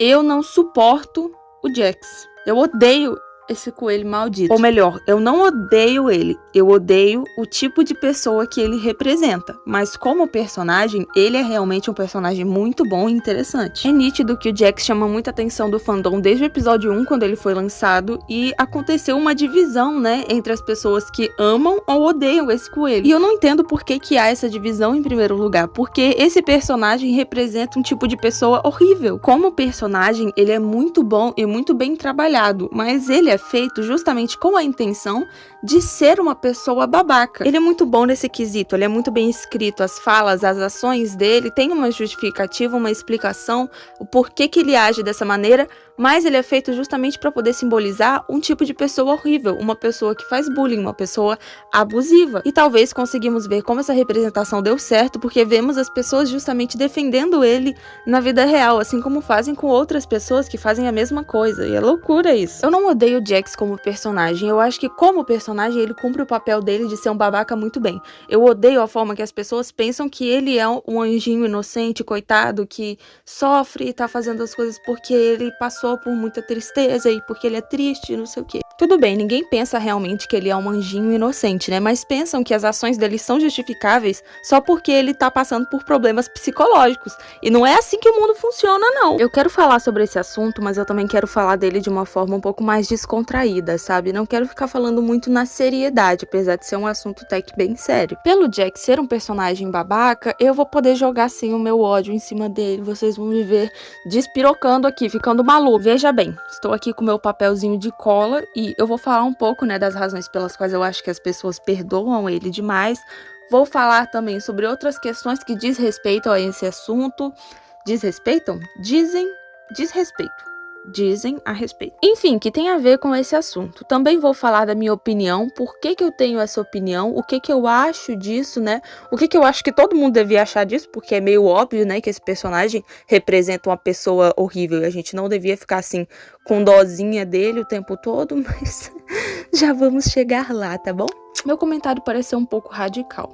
Eu não suporto o Jax. Eu odeio esse coelho maldito. Ou melhor, eu não odeio ele. Eu odeio o tipo de pessoa que ele representa. Mas como personagem, ele é realmente um personagem muito bom e interessante. É nítido que o Jax chama muita atenção do fandom desde o episódio 1, quando ele foi lançado. E aconteceu uma divisão, né, entre as pessoas que amam ou odeiam esse coelho. E eu não entendo por que há essa divisão em primeiro lugar. Porque esse personagem representa um tipo de pessoa horrível. Como personagem, ele é muito bom e muito bem trabalhado. Mas ele é feito justamente com a intenção de ser uma pessoa babaca. Ele é muito bom nesse quesito, ele é muito bem escrito, as falas, as ações dele tem uma justificativa, uma explicação, o porquê que ele age dessa maneira, mas ele é feito justamente para poder simbolizar um tipo de pessoa horrível, uma pessoa que faz bullying, uma pessoa abusiva. E talvez conseguimos ver como essa representação deu certo, porque vemos as pessoas justamente defendendo ele na vida real, assim como fazem com outras pessoas que fazem a mesma coisa, e é loucura isso. Eu não odeio o Jax como personagem, eu acho que como personagem ele cumpre o papel dele de ser um babaca muito bem. Eu odeio a forma que as pessoas pensam que ele é um anjinho inocente, coitado, que sofre e tá fazendo as coisas porque ele passou por muita tristeza e porque ele é triste, não sei o quê. Tudo bem, ninguém pensa realmente que ele é um anjinho inocente, né? Mas pensam que as ações dele são justificáveis só porque ele tá passando por problemas psicológicos. E não é assim que o mundo funciona, não. Eu quero falar sobre esse assunto, mas eu também quero falar dele de uma forma um pouco mais descontraída, sabe? Não quero ficar falando muito na seriedade, apesar de ser um assunto até que bem sério. Pelo Jack ser um personagem babaca, eu vou poder jogar sim o meu ódio em cima dele. Vocês vão me ver despirocando aqui, ficando maluco. Veja bem, estou aqui com meu papelzinho de cola e eu vou falar um pouco, né, das razões pelas quais eu acho que as pessoas perdoam ele demais. Vou falar também sobre outras questões que diz respeito a esse assunto. Desrespeitam? Dizem a respeito. Enfim, que tem a ver com esse assunto. Também vou falar da minha opinião, por que eu tenho essa opinião, o que eu acho disso, né? O que eu acho que todo mundo devia achar disso, porque é meio óbvio, né, que esse personagem representa uma pessoa horrível e a gente não devia ficar assim com dozinha dele o tempo todo, mas já vamos chegar lá, tá bom? Meu comentário parece ser um pouco radical.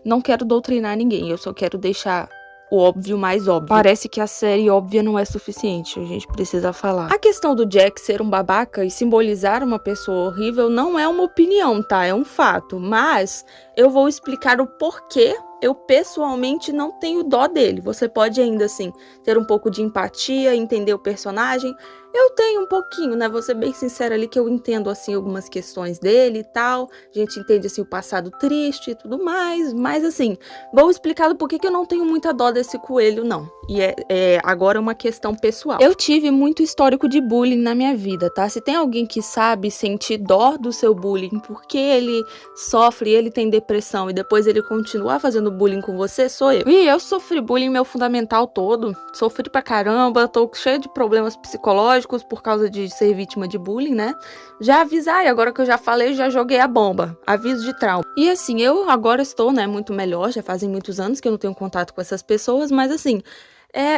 Não quero doutrinar ninguém, eu só quero deixar o óbvio mais óbvio. Parece que a série óbvia não é suficiente, a gente precisa falar. A questão do Jack ser um babaca e simbolizar uma pessoa horrível não é uma opinião, tá? É um fato. Mas eu vou explicar o porquê eu pessoalmente não tenho dó dele. Você pode ainda assim ter um pouco de empatia, entender o personagem. Eu tenho um pouquinho, né? Vou ser bem sincera ali que eu entendo assim algumas questões dele e tal. A gente entende assim o passado triste e tudo mais. Mas assim, vou explicar o porquê que eu não tenho muita dó desse coelho, não. E é agora uma questão pessoal. Eu tive muito histórico de bullying na minha vida, tá? Se tem alguém que sabe sentir dó do seu bullying, porque ele sofre, ele tem depressão e depois ele continua fazendo bullying com você, sou eu. E eu sofri bullying meu fundamental todo. Sofri pra caramba, tô cheia de problemas psicológicos por causa de ser vítima de bullying, né? Já avisar, e agora que eu já falei, já joguei a bomba. Aviso de trauma. E assim, eu agora estou, né, muito melhor, já fazem muitos anos que eu não tenho contato com essas pessoas, mas assim,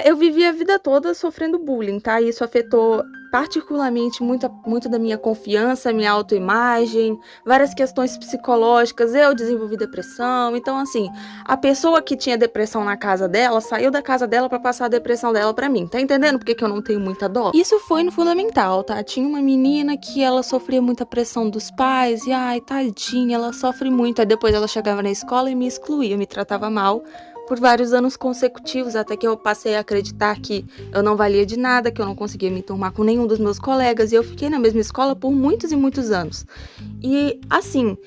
eu vivi a vida toda sofrendo bullying, tá? E isso afetou particularmente muito da minha confiança, minha autoimagem, várias questões psicológicas, eu desenvolvi depressão. Então, assim, a pessoa que tinha depressão na casa dela, saiu da casa dela pra passar a depressão dela pra mim. Tá entendendo por que eu não tenho muita dó? Isso foi no fundamental, tá? Tinha uma menina que ela sofria muita pressão dos pais, e ai, tadinha, ela sofre muito. Aí depois ela chegava na escola e me excluía, me tratava mal por vários anos consecutivos, até que eu passei a acreditar que eu não valia de nada, que eu não conseguia me turmar com nenhum dos meus colegas, e eu fiquei na mesma escola por muitos e muitos anos. E, assim,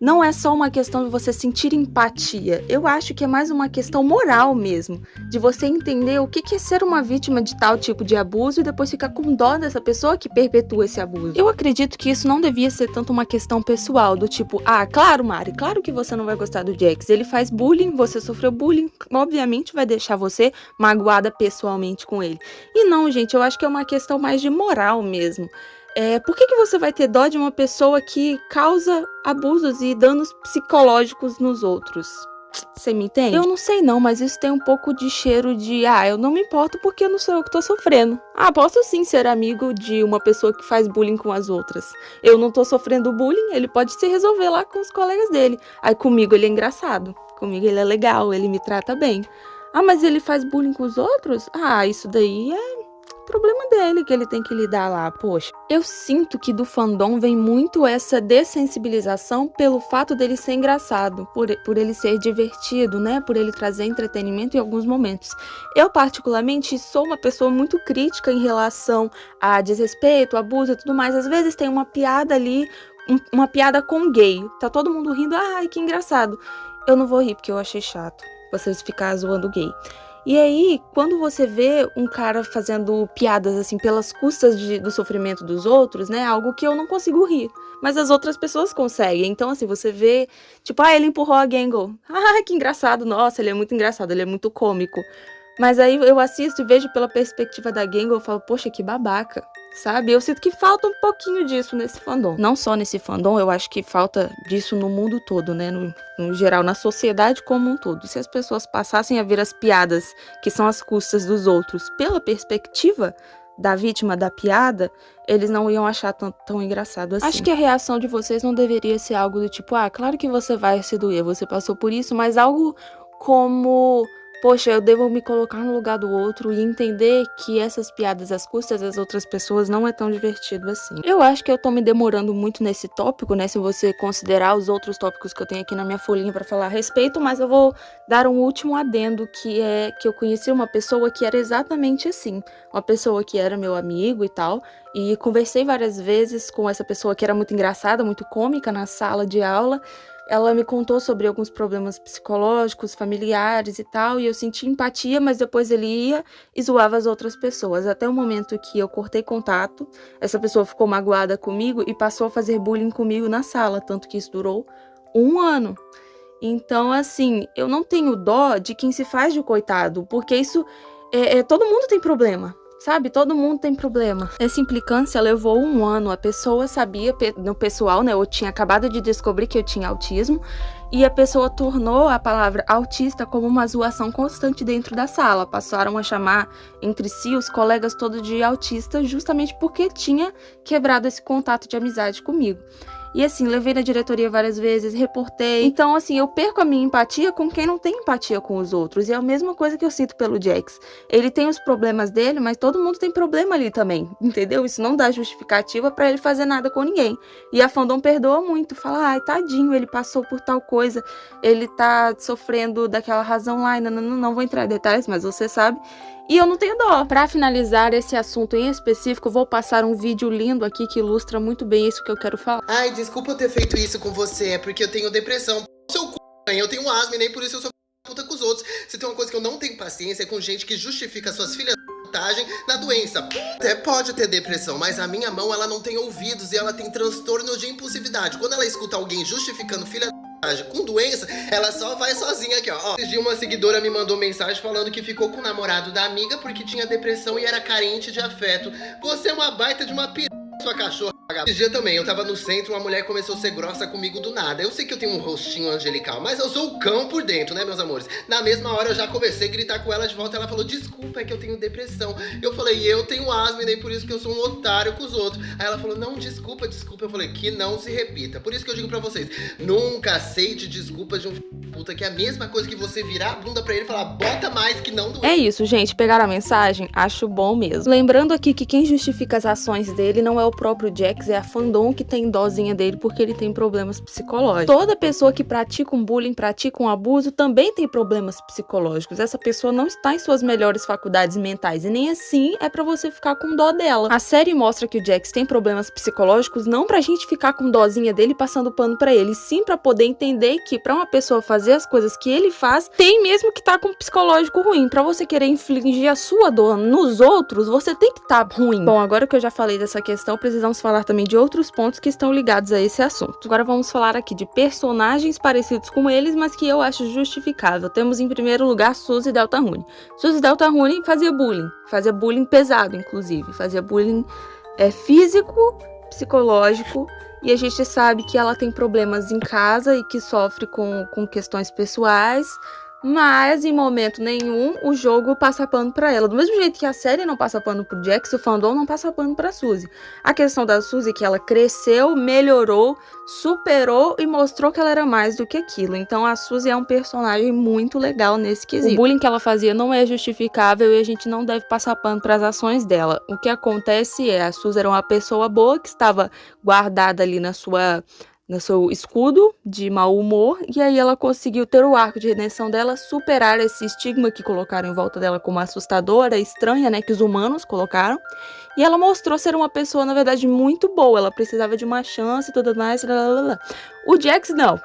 não é só uma questão de você sentir empatia, eu acho que é mais uma questão moral mesmo, de você entender o que é ser uma vítima de tal tipo de abuso e depois ficar com dó dessa pessoa que perpetua esse abuso. Eu acredito que isso não devia ser tanto uma questão pessoal, do tipo, ah, claro, Mari, claro que você não vai gostar do Jax, ele faz bullying, você sofreu bullying, obviamente vai deixar você magoada pessoalmente com ele. E não, gente, eu acho que é uma questão mais de moral mesmo. Por que você vai ter dó de uma pessoa que causa abusos e danos psicológicos nos outros? Você me entende? Eu não sei não, mas isso tem um pouco de cheiro de, eu não me importo porque não sou eu que tô sofrendo. Posso sim ser amigo de uma pessoa que faz bullying com as outras. Eu não tô sofrendo bullying, ele pode se resolver lá com os colegas dele. Aí comigo ele é engraçado, comigo ele é legal, ele me trata bem. Mas ele faz bullying com os outros? Isso daí problema dele que ele tem que lidar lá, poxa. Eu sinto que do fandom vem muito essa dessensibilização pelo fato dele ser engraçado, por ele ser divertido, né? Por ele trazer entretenimento em alguns momentos. Eu, particularmente, sou uma pessoa muito crítica em relação a desrespeito, abuso e tudo mais. Às vezes tem uma piada ali, uma piada com gay. Tá todo mundo rindo, ai, que engraçado. Eu não vou rir porque eu achei chato vocês ficarem zoando gay. E aí, quando você vê um cara fazendo piadas, assim, pelas custas do sofrimento dos outros, né? Algo que eu não consigo rir. Mas as outras pessoas conseguem. Então, assim, você vê, tipo, ele empurrou a Gangle. Ah, que engraçado. Nossa, ele é muito engraçado, ele é muito cômico. Mas aí eu assisto e vejo pela perspectiva da Gangle e falo, poxa, que babaca. Sabe? Eu sinto que falta um pouquinho disso nesse fandom. Não só nesse fandom, eu acho que falta disso no mundo todo, né? No geral, na sociedade como um todo. Se as pessoas passassem a ver as piadas, que são as custas dos outros, pela perspectiva da vítima da piada, eles não iam achar tão engraçado assim. Acho que a reação de vocês não deveria ser algo do tipo, claro que você vai se doer, você passou por isso, mas algo como... Poxa, eu devo me colocar no lugar do outro e entender que essas piadas às custas das outras pessoas não é tão divertido assim. Eu acho que eu tô me demorando muito nesse tópico, né? Se você considerar os outros tópicos que eu tenho aqui na minha folhinha pra falar a respeito, mas eu vou dar um último adendo, que é que eu conheci uma pessoa que era exatamente assim. Uma pessoa que era meu amigo e tal, e conversei várias vezes com essa pessoa que era muito engraçada, muito cômica na sala de aula. Ela me contou sobre alguns problemas psicológicos, familiares e tal, e eu senti empatia, mas depois ele ia e zoava as outras pessoas. Até o momento que eu cortei contato, essa pessoa ficou magoada comigo e passou a fazer bullying comigo na sala, tanto que isso durou 1 ano. Então, assim, eu não tenho dó de quem se faz de coitado, porque isso todo mundo tem problema. Sabe, todo mundo tem problema. Essa implicância levou 1 ano. A pessoa sabia, no pessoal, né? Eu tinha acabado de descobrir que eu tinha autismo. E a pessoa tornou a palavra autista como uma zoação constante dentro da sala. Passaram a chamar entre si os colegas todos de autista, justamente porque tinha quebrado esse contato de amizade comigo. E assim, levei na diretoria várias vezes, reportei. Então, assim, eu perco a minha empatia com quem não tem empatia com os outros. E é a mesma coisa que eu sinto pelo Jax. Ele tem os problemas dele, mas todo mundo tem problema ali também, entendeu? Isso não dá justificativa pra ele fazer nada com ninguém. E a fandom perdoa muito, fala, ai, tadinho, ele passou por tal coisa, ele tá sofrendo daquela razão lá, e não vou entrar em detalhes, mas você sabe. E eu não tenho dó. Pra finalizar esse assunto em específico, vou passar um vídeo lindo aqui que ilustra muito bem isso que eu quero falar. Ai, desculpa eu ter feito isso com você, é porque eu tenho depressão. Seu c... eu tenho asma e nem por isso eu sou puta com os outros. Se tem uma coisa que eu não tenho paciência é com gente que justifica suas filhas na doença. Até pode ter depressão, mas a minha mão, ela não tem ouvidos e ela tem transtorno de impulsividade. Quando ela escuta alguém justificando filha com doença, ela só vai sozinha aqui, ó. Esse dia uma seguidora me mandou mensagem falando que ficou com o namorado da amiga porque tinha depressão e era carente de afeto. Você é uma baita de uma sua cachorra. Esse dia também, eu tava no centro, uma mulher começou a ser grossa comigo do nada. Eu sei que eu tenho um rostinho angelical, mas eu sou o cão por dentro, né, meus amores? Na mesma hora eu já comecei a gritar com ela de volta. Ela falou, desculpa, é que eu tenho depressão. Eu falei, eu tenho asma e nem por isso que eu sou um otário com os outros. Aí ela falou, não, desculpa. Eu falei, que não se repita. Por isso que eu digo pra vocês, nunca aceite desculpas de um puta, que é a mesma coisa que você virar a bunda pra ele e falar, bota mais que não doer. É isso, gente, pegaram a mensagem? Acho bom mesmo. Lembrando aqui que quem justifica as ações dele não é o próprio Jax, é a fandom que tem dózinha dele porque ele tem problemas psicológicos. Toda pessoa que pratica um bullying, pratica um abuso, também tem problemas psicológicos. Essa pessoa não está em suas melhores faculdades mentais e nem assim é pra você ficar com dó dela. A série mostra que o Jax tem problemas psicológicos não pra gente ficar com dózinha dele passando pano pra ele, sim pra poder entender que pra uma pessoa fazer as coisas que ele faz, tem mesmo que tá com um psicológico ruim. Pra você querer infligir a sua dor nos outros, você tem que estar ruim. Bom, agora que eu já falei dessa questão, precisamos falar também de outros pontos que estão ligados a esse assunto. Agora vamos falar aqui de personagens parecidos com eles, mas que eu acho justificável. Temos em primeiro lugar Suzy Deltarune. Suzy Deltarune fazia bullying pesado, inclusive, fazia bullying físico, psicológico, e a gente sabe que ela tem problemas em casa e que sofre com questões pessoais, Mas em momento nenhum o jogo passa pano pra ela. Do mesmo jeito que a série não passa pano pro Jax, o fandom não passa pano pra Suzy. A questão da Suzy é que ela cresceu, melhorou, superou e mostrou que ela era mais do que aquilo. Então a Suzy é um personagem muito legal nesse quesito. O bullying que ela fazia não é justificável e a gente não deve passar pano pras ações dela. O que acontece é, a Suzy era uma pessoa boa que estava guardada ali no seu escudo de mau humor, e aí ela conseguiu ter o arco de redenção dela, superar esse estigma que colocaram em volta dela como assustadora, estranha, né, que os humanos colocaram, e ela mostrou ser uma pessoa, na verdade, muito boa, ela precisava de uma chance e tudo mais, O Jax, não.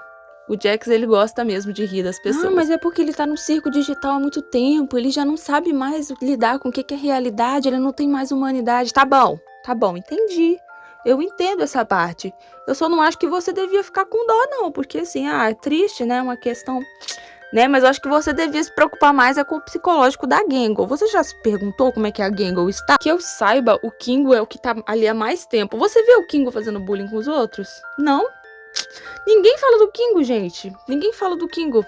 O Jax, ele gosta mesmo de rir das pessoas. Ah, mas é porque ele tá no circo digital há muito tempo, ele já não sabe mais lidar com o que é realidade, ele não tem mais humanidade. Tá bom, entendi. Eu entendo essa parte. Eu só não acho que você devia ficar com dó, não. Porque, assim, é triste, né? Uma questão, né? Mas eu acho que você devia se preocupar mais com o psicológico da Gangle. Você já se perguntou como é que a Gangle está? Que eu saiba, o Kingo é o que tá ali há mais tempo. Você vê o Kingo fazendo bullying com os outros? Não? Ninguém fala do Kingo, gente. Ninguém fala do Kingo.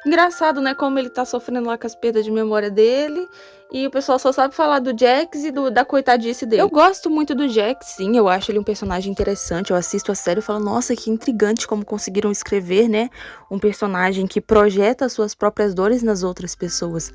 Engraçado, né? Como ele tá sofrendo lá com as perdas de memória dele. E o pessoal só sabe falar do Jax e da coitadice dele. Eu gosto muito do Jax, sim. Eu acho ele um personagem interessante. Eu assisto a série e falo, nossa, que intrigante como conseguiram escrever, né? Um personagem que projeta suas próprias dores nas outras pessoas.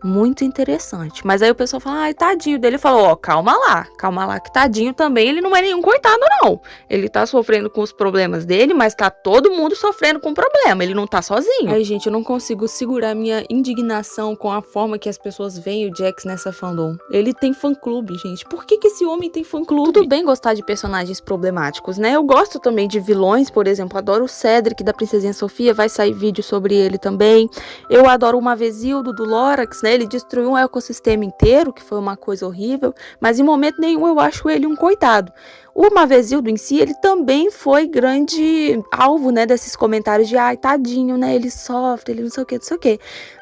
Muito interessante. Mas aí o pessoal fala, ai, tadinho dele. Falou, calma lá, que tadinho também, ele não é nenhum coitado, não. Ele tá sofrendo com os problemas dele, mas tá todo mundo sofrendo com o problema, ele não tá sozinho. Aí, gente, eu não consigo segurar minha indignação com a forma que as pessoas veem o Jax nessa fandom. Ele tem fã-clube, gente. Por que esse homem tem fã-clube? Tudo bem gostar de personagens problemáticos, né? Eu gosto também de vilões, por exemplo, adoro o Cedric da Princesinha Sofia, vai sair vídeo sobre ele também. Eu adoro o Mavesildo do Lorax, né? Ele destruiu um ecossistema inteiro, que foi uma coisa horrível, mas em momento nenhum eu acho ele um coitado. O Mavesildo em si, ele também foi grande alvo, né, desses comentários de, ai, tadinho, né, ele sofre, ele não sei o que.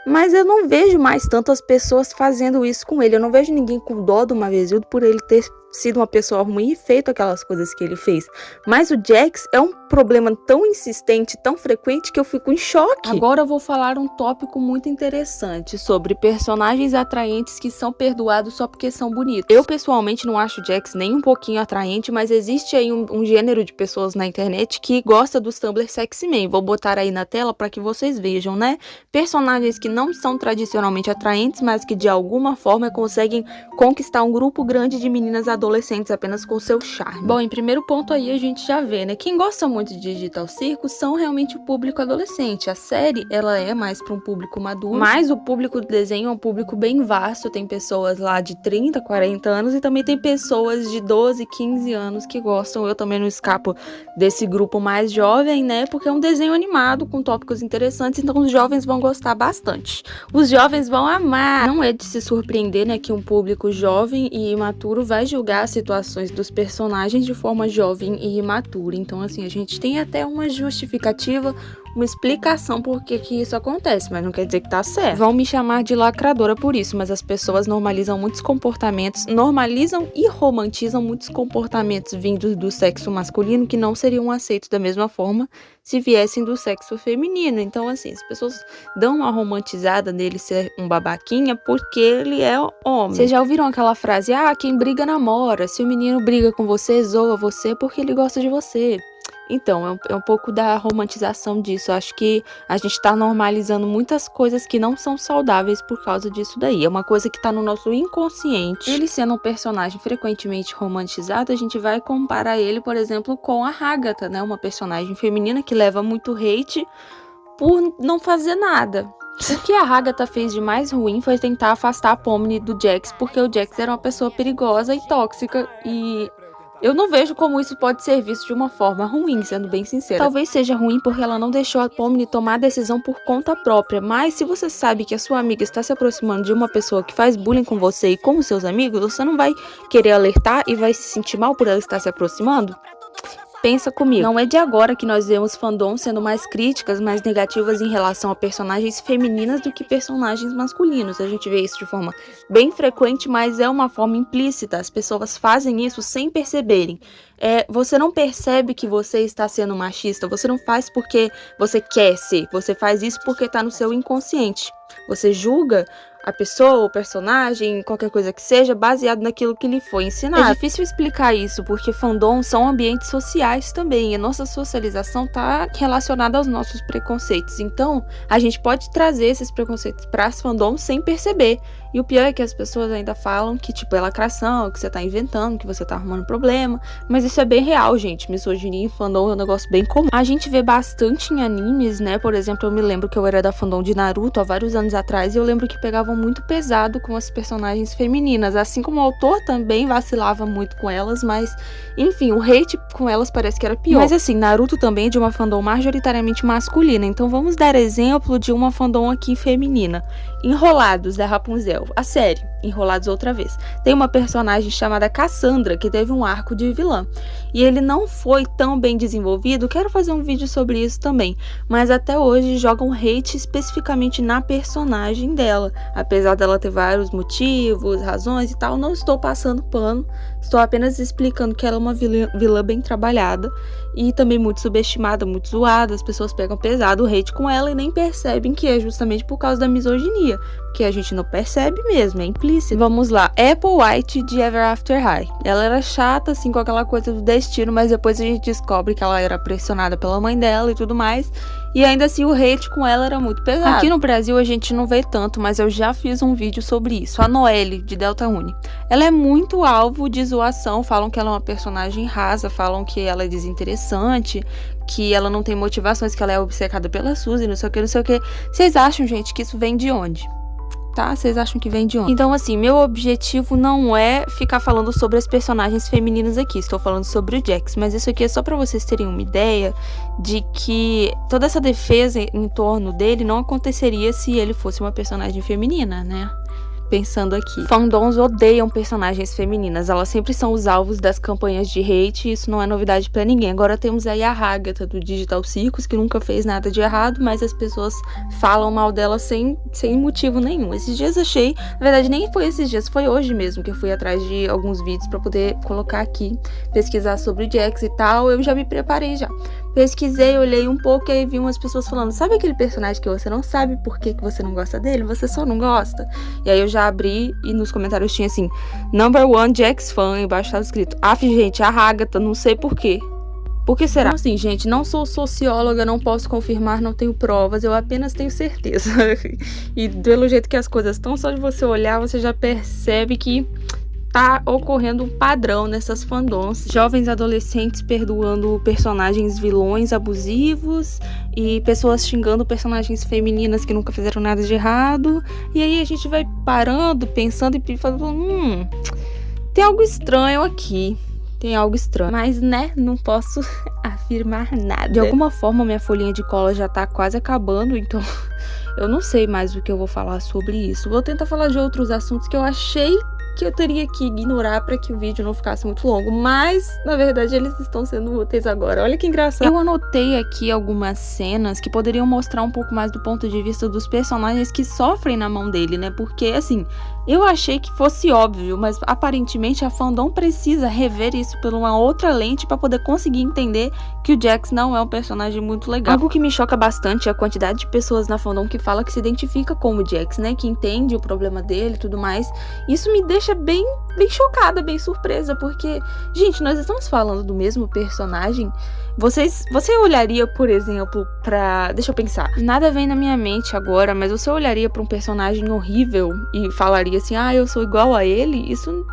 Mas eu não vejo mais tantas pessoas fazendo isso com ele. Eu não vejo ninguém com dó do Mavesildo por ele ter sido uma pessoa ruim e feito aquelas coisas que ele fez. Mas o Jax é um problema tão insistente, tão frequente, que eu fico em choque. Agora eu vou falar um tópico muito interessante sobre personagens atraentes que são perdoados só porque são bonitos. Eu, pessoalmente, não acho o Jax nem um pouquinho atraente, mas existe aí um gênero de pessoas na internet que gosta dos Tumblr Sexy Men. Vou botar aí na tela para que vocês vejam, né? Personagens que não são tradicionalmente atraentes, mas que de alguma forma conseguem conquistar um grupo grande de meninas adolescentes apenas com seu charme. Bom, em primeiro ponto aí a gente já vê, né? Quem gosta muito de Digital Circus são realmente o público adolescente. A série, ela é mais para um público maduro, mas o público do desenho é um público bem vasto. Tem pessoas lá de 30, 40 anos e também tem pessoas de 12, 15 anos que gostam. Eu também não escapo desse grupo mais jovem, né? Porque é um desenho animado com tópicos interessantes, então os jovens vão gostar bastante. Os jovens vão amar. Não é de se surpreender, né, que um público jovem e imaturo vai julgar as situações dos personagens de forma jovem e imatura. Então, assim, a gente tem até uma justificativa, uma explicação por que isso acontece, mas não quer dizer que tá certo. Vão me chamar de lacradora por isso, mas as pessoas normalizam muitos comportamentos, normalizam e romantizam muitos comportamentos vindos do sexo masculino que não seriam aceitos da mesma forma se viessem do sexo feminino. Então, assim, as pessoas dão uma romantizada nele ser um babaquinha porque ele é homem. Vocês já ouviram aquela frase, quem briga namora, se o menino briga com você, zoa você porque ele gosta de você. Então, é um pouco da romantização disso. Eu acho que a gente tá normalizando muitas coisas que não são saudáveis por causa disso daí. É uma coisa que tá no nosso inconsciente. Ele sendo um personagem frequentemente romantizado, a gente vai comparar ele, por exemplo, com a Agatha, né? Uma personagem feminina que leva muito hate por não fazer nada. O que a Agatha fez de mais ruim foi tentar afastar a Pomni do Jax, porque o Jax era uma pessoa perigosa e tóxica, e eu não vejo como isso pode ser visto de uma forma ruim, sendo bem sincera. Talvez seja ruim porque ela não deixou a Pomni tomar a decisão por conta própria, mas se você sabe que a sua amiga está se aproximando de uma pessoa que faz bullying com você e com os seus amigos, você não vai querer alertar e vai se sentir mal por ela estar se aproximando? Pensa comigo, não é de agora que nós vemos fandom sendo mais críticas, mais negativas em relação a personagens femininas do que personagens masculinos. A gente vê isso de forma bem frequente, mas é uma forma implícita. As pessoas fazem isso sem perceberem. Você não percebe que você está sendo machista, você não faz porque você quer ser, você faz isso porque está no seu inconsciente. Você julga a pessoa, o personagem, qualquer coisa que seja, baseado naquilo que lhe foi ensinado. É difícil explicar isso, porque fandoms são ambientes sociais também, e a nossa socialização está relacionada aos nossos preconceitos. Então, a gente pode trazer esses preconceitos para as fandoms sem perceber. E o pior é que as pessoas ainda falam que, tipo, é lacração, que você tá inventando, que você tá arrumando problema. Mas isso é bem real, gente. Misoginia em fandom é um negócio bem comum. A gente vê bastante em animes, né? Por exemplo, eu me lembro que eu era da fandom de Naruto há vários anos atrás, e eu lembro que pegavam muito pesado com as personagens femininas. Assim como o autor também vacilava muito com elas, mas, enfim, o hate com elas parece que era pior. Mas assim, Naruto também é de uma fandom majoritariamente masculina. Então vamos dar exemplo de uma fandom aqui feminina. Enrolados, da Rapunzel. A série, Enrolados outra vez. Tem uma personagem chamada Cassandra, que teve um arco de vilã. E ele não foi tão bem desenvolvido, quero fazer um vídeo sobre isso também. Mas até hoje jogam hate especificamente na personagem dela. Apesar dela ter vários motivos, razões e tal, não estou passando pano. Estou apenas explicando que ela é uma vilã bem trabalhada. E também muito subestimada, muito zoada. As pessoas pegam pesado o hate com ela e nem percebem que é justamente por causa da misoginia. Que a gente não percebe mesmo, é implícito. Vamos lá, Apple White de Ever After High. Ela era chata, assim, com aquela coisa do destino, mas depois a gente descobre que ela era pressionada pela mãe dela e tudo mais. E ainda assim o hate com ela era muito pesado. Aqui no Brasil a gente não vê tanto, mas eu já fiz um vídeo sobre isso. A Noelle, de Delta-Uni. Ela é muito alvo de zoação, falam que ela é uma personagem rasa, falam que ela é desinteressante, que ela não tem motivações, que ela é obcecada pela Suzy, não sei o que, não sei o que. Vocês acham, gente, que isso vem de onde? Tá? Vocês acham que vem de onde? Então, assim, meu objetivo não é ficar falando sobre as personagens femininas aqui. Estou falando sobre o Jax. Mas isso aqui é só pra vocês terem uma ideia de que toda essa defesa em torno dele não aconteceria se ele fosse uma personagem feminina, né? Pensando aqui. Fandoms odeiam personagens femininas. Elas sempre são os alvos das campanhas de hate, e isso não é novidade pra ninguém. Agora temos aí a Hagatha do Digital Circus, que nunca fez nada de errado, mas as pessoas falam mal dela sem motivo nenhum. Esses dias achei, na verdade nem foi esses dias, foi hoje mesmo que eu fui atrás de alguns vídeos pra poder colocar aqui, pesquisar sobre o Jax e tal. Eu já me preparei já. Pesquisei, olhei um pouco e aí vi umas pessoas falando, sabe aquele personagem que você não sabe por que você não gosta dele? Você só não gosta. E aí eu já abri e nos comentários tinha assim, #1 Jax fan, embaixo estava escrito, gente, a Hagatha, não sei por quê. Por que será? Então, assim, gente, não sou socióloga, não posso confirmar, não tenho provas, eu apenas tenho certeza. E pelo jeito que as coisas estão, só de você olhar, você já percebe que tá ocorrendo um padrão nessas fandoms. Jovens adolescentes perdoando personagens vilões abusivos e pessoas xingando personagens femininas que nunca fizeram nada de errado. E aí a gente vai parando, pensando e falando, tem algo estranho aqui. Tem algo estranho. Mas, né, não posso afirmar nada. De alguma forma, minha folhinha de cola já tá quase acabando, então eu não sei mais o que eu vou falar sobre isso. Vou tentar falar de outros assuntos que eu achei que eu teria que ignorar para que o vídeo não ficasse muito longo, mas na verdade eles estão sendo úteis agora. Olha que engraçado. Eu anotei aqui algumas cenas que poderiam mostrar um pouco mais do ponto de vista dos personagens que sofrem na mão dele, né? Porque assim, eu achei que fosse óbvio, mas aparentemente a fandom precisa rever isso por uma outra lente para poder conseguir entender que o Jax não é um personagem muito legal. Algo que me choca bastante é a quantidade de pessoas na fandom que fala que se identifica com o Jax, né? Que entende o problema dele e tudo mais. Isso me deixa bem chocada, bem surpresa, porque, gente, nós estamos falando do mesmo personagem. Você olharia, por exemplo, pra... Deixa eu pensar. Nada vem na minha mente agora, mas você olharia pra um personagem horrível e falaria assim, eu sou igual a ele? Isso...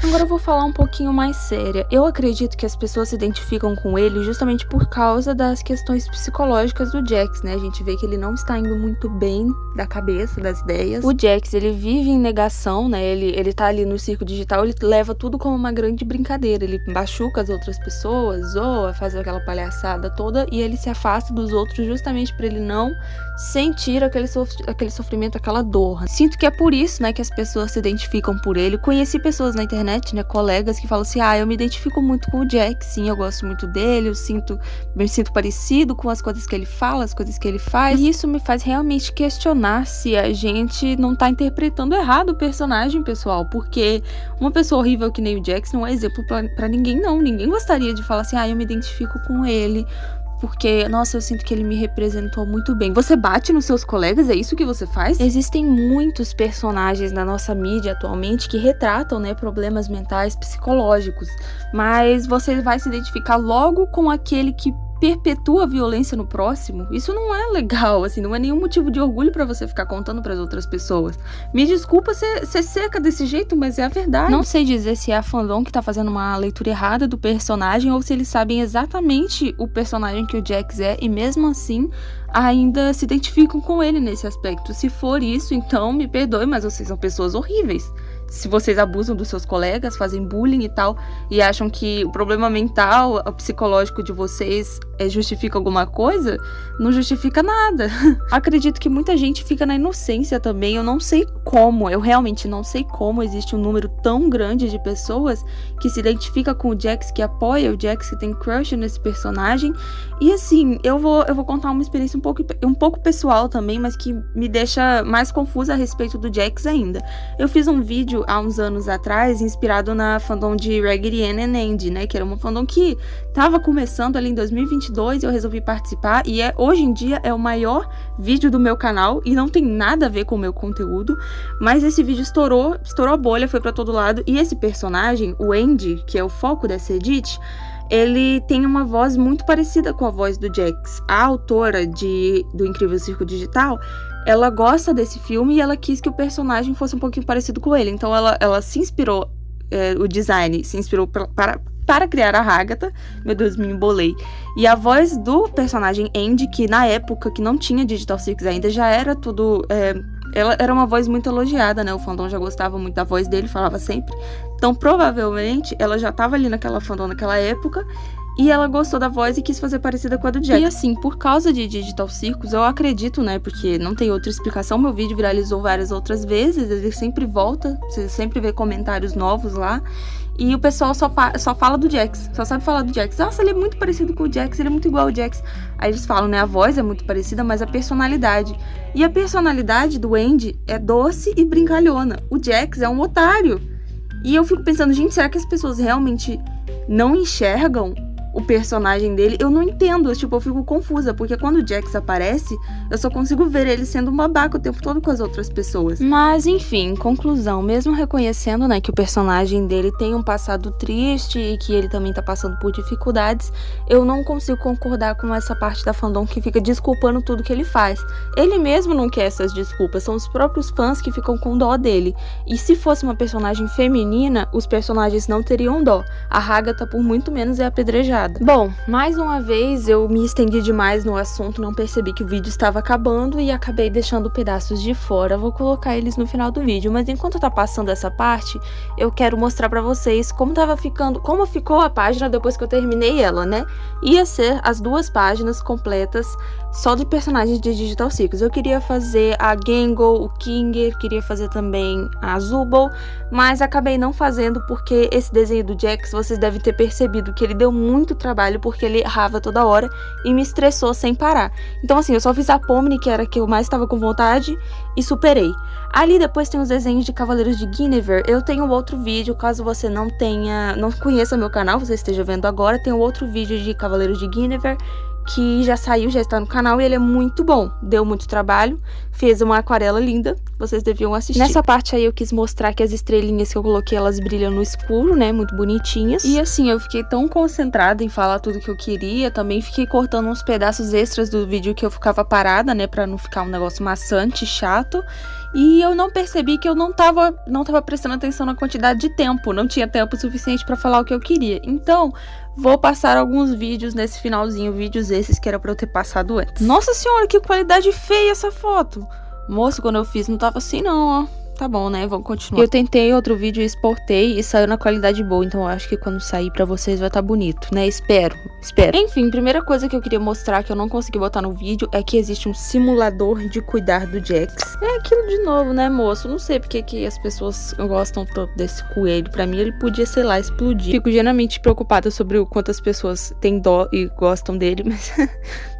Agora eu vou falar um pouquinho mais séria. Eu acredito que as pessoas se identificam com ele justamente por causa das questões psicológicas do Jax, né? A gente vê que ele não está indo muito bem da cabeça, das ideias. O Jax, ele vive em negação, né? Ele tá ali no circo digital, ele leva tudo como uma grande brincadeira. Ele machuca as outras pessoas, zoa, faz aquela palhaçada toda e ele se afasta dos outros justamente pra ele não sentir aquele sofrimento, aquela dor. Sinto que é por isso, né, que as pessoas se identificam por ele. Conheci pessoas na internet internet, né, colegas que falam assim, eu me identifico muito com o Jack, sim, eu gosto muito dele, me sinto parecido com as coisas que ele fala, as coisas que ele faz, e isso me faz realmente questionar se a gente não tá interpretando errado o personagem, pessoal, porque uma pessoa horrível que nem o Jax não é exemplo pra ninguém, não. Ninguém gostaria de falar assim, eu me identifico com ele, porque, nossa, eu sinto que ele me representou muito bem. Você bate nos seus colegas? É isso que você faz? Existem muitos personagens na nossa mídia atualmente que retratam, né, problemas mentais, psicológicos, mas você vai se identificar logo com aquele que perpetua a violência no próximo. Isso não é legal, assim, não é nenhum motivo de orgulho pra você ficar contando pras outras pessoas. Me desculpa ser seca desse jeito, mas é a verdade. Não sei dizer se é a fandom que tá fazendo uma leitura errada do personagem ou se eles sabem exatamente o personagem que o Jax é e mesmo assim ainda se identificam com ele nesse aspecto. Se for isso, então me perdoe, mas vocês são pessoas horríveis. Se vocês abusam dos seus colegas, fazem bullying e tal, e acham que o problema mental, o psicológico de vocês justifica alguma coisa, não justifica nada. Acredito que muita gente fica na inocência também. Eu não sei como, eu realmente não sei como existe um número tão grande de pessoas que se identifica com o Jax, que apoia o Jax, que tem crush nesse personagem. E assim, eu vou contar uma experiência um pouco pessoal também, mas que me deixa mais confusa a respeito do Jax ainda. Eu fiz um vídeo há uns anos atrás, inspirado na fandom de Raggedy Ann and Andy, né, que era uma fandom que tava começando ali em 2022 e eu resolvi participar, e hoje em dia é o maior vídeo do meu canal e não tem nada a ver com o meu conteúdo, mas esse vídeo estourou a bolha, foi pra todo lado, e esse personagem, o Andy, que é o foco dessa edit, ele tem uma voz muito parecida com a voz do Jax. A autora do Incrível Circo Digital, ela gosta desse filme e ela quis que o personagem fosse um pouquinho parecido com ele. Então ela se inspirou, o design se inspirou para criar a Agatha. Meu Deus, me embolei. E a voz do personagem Andy, que na época que não tinha Digital Circus ainda, já era tudo... ela era uma voz muito elogiada, né? O fandom já gostava muito da voz dele, falava sempre. Então, provavelmente, ela já tava ali naquela fandom naquela época, e ela gostou da voz e quis fazer parecida com a do Jack. E assim, por causa de Digital Circus, eu acredito, né, porque não tem outra explicação, meu vídeo viralizou várias outras vezes, ele sempre volta, você sempre vê comentários novos lá, e o pessoal só fala do Jax, só sabe falar do Jax. Nossa, ele é muito parecido com o Jax, ele é muito igual ao Jax. Aí eles falam, né, a voz é muito parecida, mas a personalidade. E a personalidade do Andy é doce e brincalhona. O Jax é um otário. E eu fico pensando, gente, será que as pessoas realmente não enxergam o personagem dele? Eu não entendo, eu fico confusa, porque quando o Jax aparece, eu só consigo ver ele sendo um babaca o tempo todo com as outras pessoas. Mas, enfim, em conclusão, mesmo reconhecendo, né, que o personagem dele tem um passado triste e que ele também tá passando por dificuldades, eu não consigo concordar com essa parte da fandom que fica desculpando tudo que ele faz. Ele mesmo não quer essas desculpas, são os próprios fãs que ficam com dó dele. E se fosse uma personagem feminina, os personagens não teriam dó. A Agatha, por muito menos, é apedrejada. Bom, mais uma vez eu me estendi demais no assunto, não percebi que o vídeo estava acabando e acabei deixando pedaços de fora. Vou colocar eles no final do vídeo, mas enquanto tá passando essa parte, eu quero mostrar pra vocês como ficou a página depois que eu terminei ela, né? Ia ser as 2 páginas completas só de personagens de Digital Circus. Eu queria fazer a Gangle, o Kinger, queria fazer também a Zubul, mas acabei não fazendo porque esse desenho do Jax, vocês devem ter percebido que ele deu muito trabalho porque ele errava toda hora e me estressou sem parar. Então assim, eu só fiz a Pomni, que era a que eu mais estava com vontade, e superei. Ali depois tem os desenhos de Cavaleiros de Guinevere. Eu tenho outro vídeo, caso você não conheça meu canal, você esteja vendo agora, tem outro vídeo de Cavaleiros de Guinevere que já saiu, já está no canal, e ele é muito bom, deu muito trabalho, fez uma aquarela linda, vocês deviam assistir. Nessa parte aí eu quis mostrar que as estrelinhas que eu coloquei, elas brilham no escuro, né, muito bonitinhas. E assim, eu fiquei tão concentrada em falar tudo que eu queria, também fiquei cortando uns pedaços extras do vídeo que eu ficava parada, né, pra não ficar um negócio maçante, chato. E eu não percebi que eu não tava prestando atenção na quantidade de tempo, não tinha tempo suficiente pra falar o que eu queria. Então, vou passar alguns vídeos nesse finalzinho, vídeos esses que era pra eu ter passado antes. Nossa senhora, que qualidade feia essa foto! Moço, quando eu fiz não tava assim não, ó. tá bom, né? Vamos continuar. Eu tentei outro vídeo e exportei e saiu na qualidade boa, então eu acho que quando sair pra vocês vai estar bonito, né? Espero. Enfim, primeira coisa que eu queria mostrar que eu não consegui botar no vídeo é que existe um simulador de cuidar do Jax. É aquilo de novo, né, moço? Não sei porque que as pessoas gostam tanto desse coelho. Pra mim ele podia, sei lá, explodir. Fico genuinamente preocupada sobre o quanto as pessoas têm dó e gostam dele, mas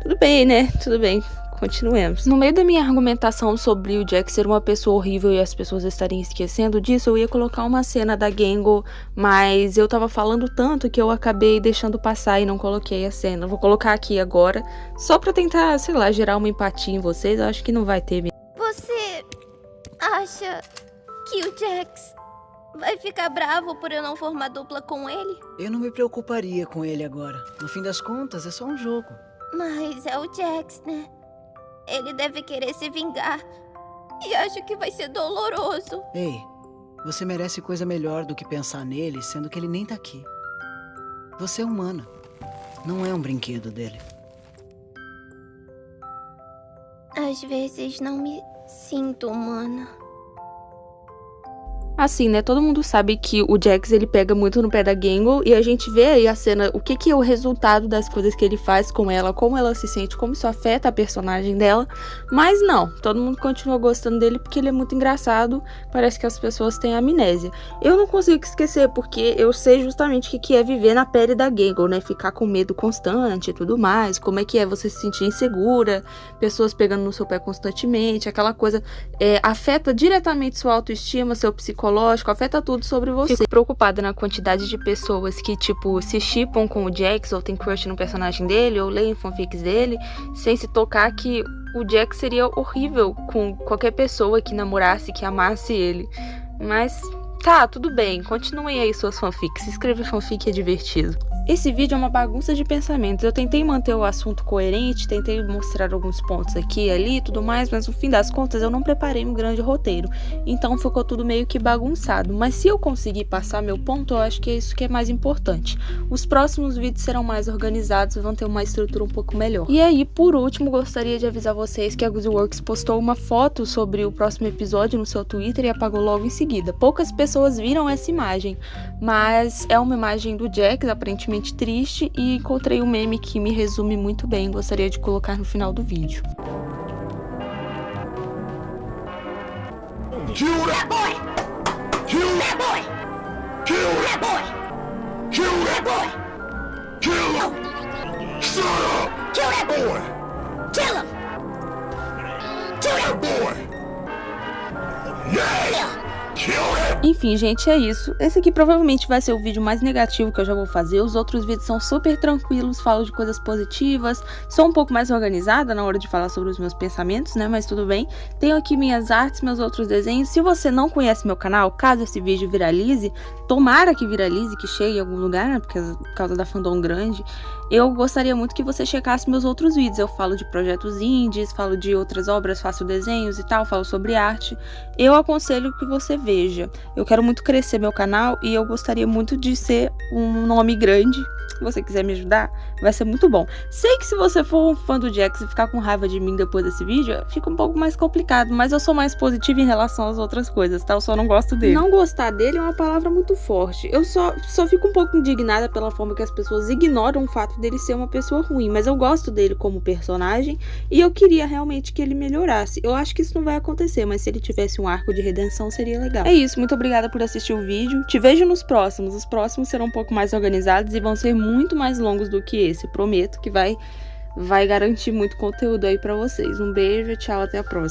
tudo bem, né? Tudo bem. Continuemos. No meio da minha argumentação sobre o Jax ser uma pessoa horrível e as pessoas estarem esquecendo disso, eu ia colocar uma cena da Gangle, mas eu tava falando tanto que eu acabei deixando passar e não coloquei a cena. Vou colocar aqui agora, só pra tentar, sei lá, gerar uma empatia em vocês. Eu acho que não vai ter mesmo. Você acha que o Jax vai ficar bravo por eu não formar dupla com ele? Eu não me preocuparia com ele agora. No fim das contas, é só um jogo. Mas é o Jax, né? Ele deve querer se vingar. E acho que vai ser doloroso. Ei, você merece coisa melhor do que pensar nele, sendo que ele nem tá aqui. Você é humana. Não é um brinquedo dele. Às vezes não me sinto humana. Assim, né, todo mundo sabe que o Jax, ele pega muito no pé da Gangle, e a gente vê aí a cena, o que é o resultado das coisas que ele faz com ela, como ela se sente, como isso afeta a personagem dela, mas não, todo mundo continua gostando dele porque ele é muito engraçado, parece que as pessoas têm amnésia. Eu não consigo esquecer, porque eu sei justamente o que é viver na pele da Gangle, né, ficar com medo constante e tudo mais, como é que é você se sentir insegura, pessoas pegando no seu pé constantemente, aquela coisa, afeta diretamente sua autoestima, seu psicológico, afeta tudo sobre você. Fico preocupada na quantidade de pessoas que, tipo, se shippam com o Jax, ou tem crush no personagem dele, ou leem fanfics dele, sem se tocar que o Jax seria horrível com qualquer pessoa que namorasse, que amasse ele. Mas tá, tudo bem, continuem aí suas fanfics, escrever fanfic é divertido. Esse vídeo é uma bagunça de pensamentos. Eu tentei manter o assunto coerente, tentei mostrar alguns pontos aqui e ali e tudo mais, mas no fim das contas eu não preparei um grande roteiro. Então ficou tudo meio que bagunçado. Mas se eu conseguir passar meu ponto, eu acho que é isso que é mais importante. Os próximos vídeos serão mais organizados e vão ter uma estrutura um pouco melhor. E aí, por último, gostaria de avisar vocês que a Guziworks postou uma foto sobre o próximo episódio no seu Twitter e apagou logo em seguida. Poucas pessoas viram essa imagem, mas é uma imagem do Jax, aparentemente triste, e encontrei um meme que me resume muito bem, gostaria de colocar no final do vídeo. Kill that boy! Kill that boy! Kill that boy! Kill that boy! Kill him! Shut up! Kill that boy! Kill him! Kill that boy! Yeah! Enfim, gente, é isso. Esse aqui provavelmente vai ser o vídeo mais negativo que eu já vou fazer. Os outros vídeos são super tranquilos, falo de coisas positivas. Sou um pouco mais organizada na hora de falar sobre os meus pensamentos, né? Mas tudo bem. Tenho aqui minhas artes, meus outros desenhos. Se você não conhece meu canal, caso esse vídeo viralize, tomara que viralize, que chegue em algum lugar, né? Porque por causa da fandom grande, eu gostaria muito que você checasse meus outros vídeos. Eu falo de projetos indies, falo de outras obras, faço desenhos e tal, falo sobre arte. Eu aconselho que você veja. Eu quero muito crescer meu canal e eu gostaria muito de ser um nome grande. Se você quiser me ajudar, vai ser muito bom. Sei que se você for um fã do Jax e ficar com raiva de mim depois desse vídeo, fica um pouco mais complicado, mas eu sou mais positiva em relação às outras coisas, tá? Eu só não gosto dele. Não gostar dele é uma palavra muito forte. Eu só fico um pouco indignada pela forma que as pessoas ignoram o fato dele ser uma pessoa ruim, mas eu gosto dele como personagem e eu queria realmente que ele melhorasse. Eu acho que isso não vai acontecer, mas se ele tivesse um arco de redenção seria legal. É isso, muito obrigada por assistir o vídeo. Te vejo nos próximos. Os próximos serão um pouco mais organizados e vão ser muito mais longos do que esse. Prometo que vai garantir muito conteúdo aí pra vocês. Um beijo, tchau, até a próxima.